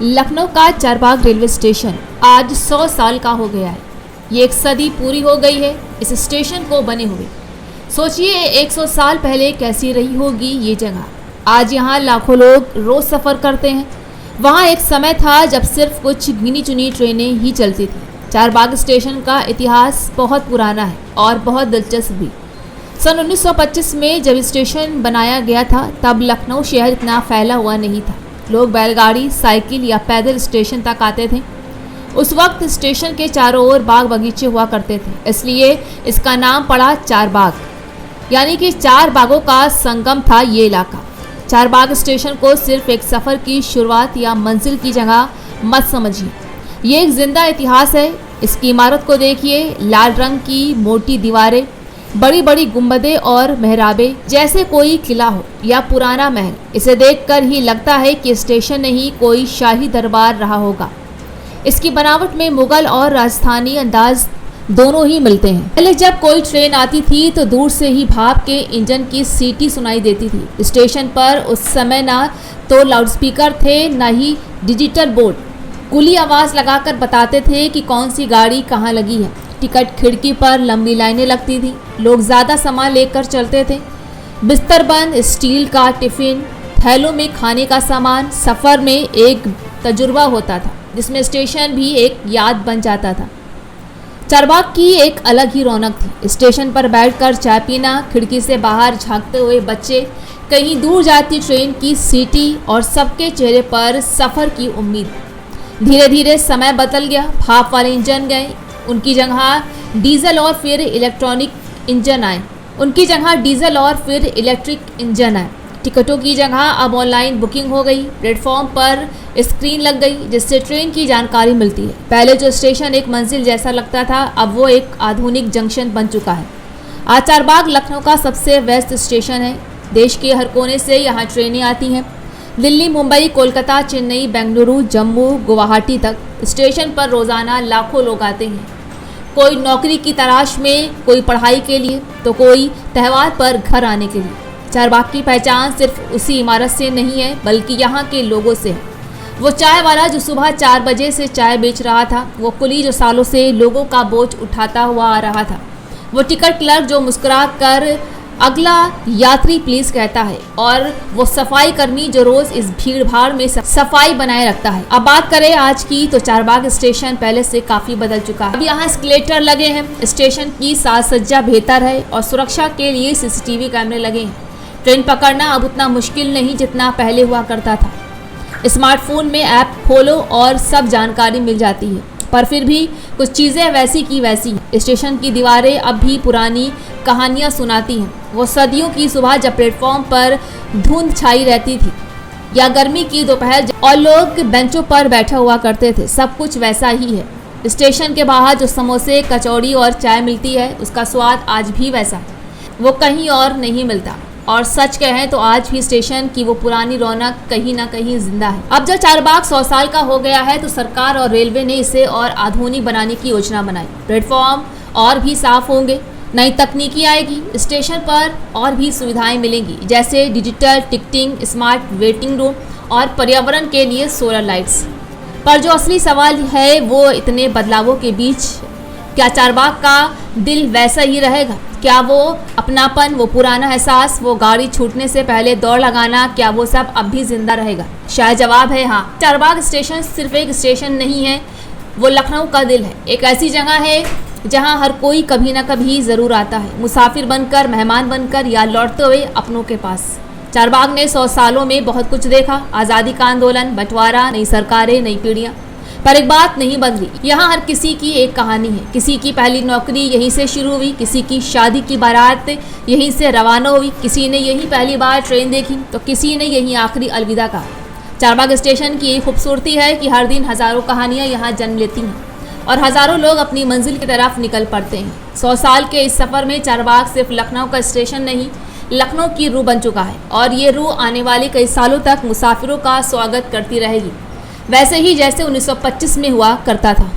लखनऊ का Charbagh railway station आज 100 साल का हो गया है। ये एक सदी पूरी हो गई है इस स्टेशन को बने हुए। सोचिए 100 साल पहले कैसी रही होगी ये जगह। आज यहाँ लाखों लोग रोज सफ़र करते हैं। वहाँ एक समय था जब सिर्फ कुछ गिनी चुनी ट्रेनें ही चलती थी। चारबाग स्टेशन का इतिहास बहुत पुराना है और बहुत दिलचस्प भी। सन 1925 में जब स्टेशन बनाया गया था तब लखनऊ शहर इतना फैला हुआ नहीं था। लोग बैलगाड़ी, साइकिल या पैदल स्टेशन तक आते थे। उस वक्त स्टेशन के चारों ओर बाग बगीचे हुआ करते थे, इसलिए इसका नाम पड़ा चारबाग, यानी कि चार बागों का संगम था ये इलाका। चारबाग स्टेशन को सिर्फ एक सफ़र की शुरुआत या मंजिल की जगह मत समझिए, ये एक जिंदा इतिहास है। इसकी इमारत को देखिए, लाल रंग की मोटी दीवारें, बड़ी बड़ी गुंबदें और मेहराबें, जैसे कोई किला हो या पुराना महल। इसे देखकर ही लगता है कि स्टेशन नहीं कोई शाही दरबार रहा होगा। इसकी बनावट में मुगल और राजस्थानी अंदाज दोनों ही मिलते हैं। पहले जब कोई ट्रेन आती थी तो दूर से ही भाप के इंजन की सीटी सुनाई देती थी। स्टेशन पर उस समय ना तो लाउडस्पीकर थे, ना ही डिजिटल बोर्ड। कुली आवाज़ लगाकर बताते थे कि कौन सी गाड़ी कहाँ लगी है। टिकट खिड़की पर लंबी लाइनें लगती थी। लोग ज़्यादा सामान लेकर चलते थे। बिस्तर बंद, स्टील का टिफ़िन, थैलों में खाने का सामान। सफ़र में एक तजुर्बा होता था जिसमें स्टेशन भी एक याद बन जाता था। चारबाग की एक अलग ही रौनक थी। स्टेशन पर बैठकर चाय पीना, खिड़की से बाहर झांकते हुए बच्चे, कहीं दूर जाती ट्रेन की सीटी और सबके चेहरे पर सफ़र की उम्मीद। धीरे धीरे समय बदल गया। भाप वाले इंजन गए, उनकी जगह डीजल और फिर इलेक्ट्रिक इंजन आए। टिकटों की जगह अब ऑनलाइन बुकिंग हो गई। प्लेटफॉर्म पर स्क्रीन लग गई जिससे ट्रेन की जानकारी मिलती है। पहले जो स्टेशन एक मंजिल जैसा लगता था, अब वो एक आधुनिक जंक्शन बन चुका है। आज चारबाग लखनऊ का सबसे व्यस्त स्टेशन है। देश के हर कोने से यहाँ ट्रेनें आती हैं। दिल्ली, मुंबई, कोलकाता, चेन्नई, बेंगलुरु, जम्मू, गुवाहाटी तक स्टेशन पर रोज़ाना लाखों लोग आते हैं। कोई नौकरी की तलाश में, कोई पढ़ाई के लिए, तो कोई त्यौहार पर घर आने के लिए। चारबाग की पहचान सिर्फ उसी इमारत से नहीं है बल्कि यहाँ के लोगों से है। वो चाय वाला जो सुबह 4 बजे से चाय बेच रहा था, वो कुली जो सालों से लोगों का बोझ उठाता हुआ आ रहा था, वो टिकट क्लर्क जो मुस्कुरा कर अगला यात्री प्लीज कहता है, और वो सफाई कर्मी जो रोज इस भीड़ भाड़ में सफाई बनाए रखता है। अब बात करें आज की तो चारबाग स्टेशन पहले से काफी बदल चुका है। अब यहाँ एस्केलेटर लगे हैं, स्टेशन की साज सज्जा बेहतर है और सुरक्षा के लिए सीसीटीवी कैमरे लगे हैं। ट्रेन पकड़ना अब उतना मुश्किल नहीं जितना पहले हुआ करता था। स्मार्टफोन में ऐप खोलो और सब जानकारी मिल जाती है, पर फिर भी कुछ चीज़ें वैसी की वैसी हैं। स्टेशन की दीवारें अब भी पुरानी कहानियाँ सुनाती हैं। वो सदियों की सुबह जब प्लेटफॉर्म पर धुंध छाई रहती थी, या गर्मी की दोपहर और लोग बेंचों पर बैठा हुआ करते थे, सब कुछ वैसा ही है। स्टेशन के बाहर जो समोसे, कचौड़ी और चाय मिलती है, उसका स्वाद आज भी वैसा है, वो कहीं और नहीं मिलता। और सच कहें तो आज भी स्टेशन की वो पुरानी रौनक कहीं ना कहीं जिंदा है। अब जब चारबाग 100 साल का हो गया है तो सरकार और रेलवे ने इसे और आधुनिक बनाने की योजना बनाई। प्लेटफॉर्म और भी साफ होंगे, नई तकनीकी आएगी, स्टेशन पर और भी सुविधाएं मिलेंगी, जैसे digital ticketing, smart waiting room और पर्यावरण के लिए सोलर लाइट्स। पर जो असली सवाल है वो इतने बदलावों के बीच क्या चारबाग का दिल वैसा ही रहेगा? क्या वो अपनापन, वो पुराना एहसास, वो गाड़ी छूटने से पहले दौड़ लगाना, क्या वो सब अब भी जिंदा रहेगा? शायद जवाब है हाँ। चारबाग स्टेशन सिर्फ एक स्टेशन नहीं है, वो लखनऊ का दिल है। एक ऐसी जगह है जहां हर कोई कभी ना कभी ज़रूर आता है, मुसाफिर बनकर, मेहमान बनकर या लौटते हुए अपनों के पास। चारबाग ने 100 सालों में बहुत कुछ देखा। आज़ादी का आंदोलन, बंटवारा, नई सरकारें, नई पीढ़ियाँ, पर एक बात नहीं बदली। यहाँ हर किसी की एक कहानी है। किसी की पहली नौकरी यहीं से शुरू हुई, किसी की शादी की बारात यहीं से रवाना हुई, किसी ने यहीं पहली बार ट्रेन देखी तो किसी ने यहीं आखिरी अलविदा कहा। चारबाग स्टेशन की ये खूबसूरती है कि हर दिन हज़ारों कहानियाँ यहाँ जन्म लेती हैं और हज़ारों लोग अपनी मंजिल की तरफ निकल पड़ते हैं। 100 साल के इस सफ़र में चारबाग सिर्फ लखनऊ का स्टेशन नहीं, लखनऊ की रूह बन चुका है और ये रूह आने वाले कई सालों तक मुसाफिरों का स्वागत करती रहेगी, वैसे ही जैसे 1925 में हुआ करता था।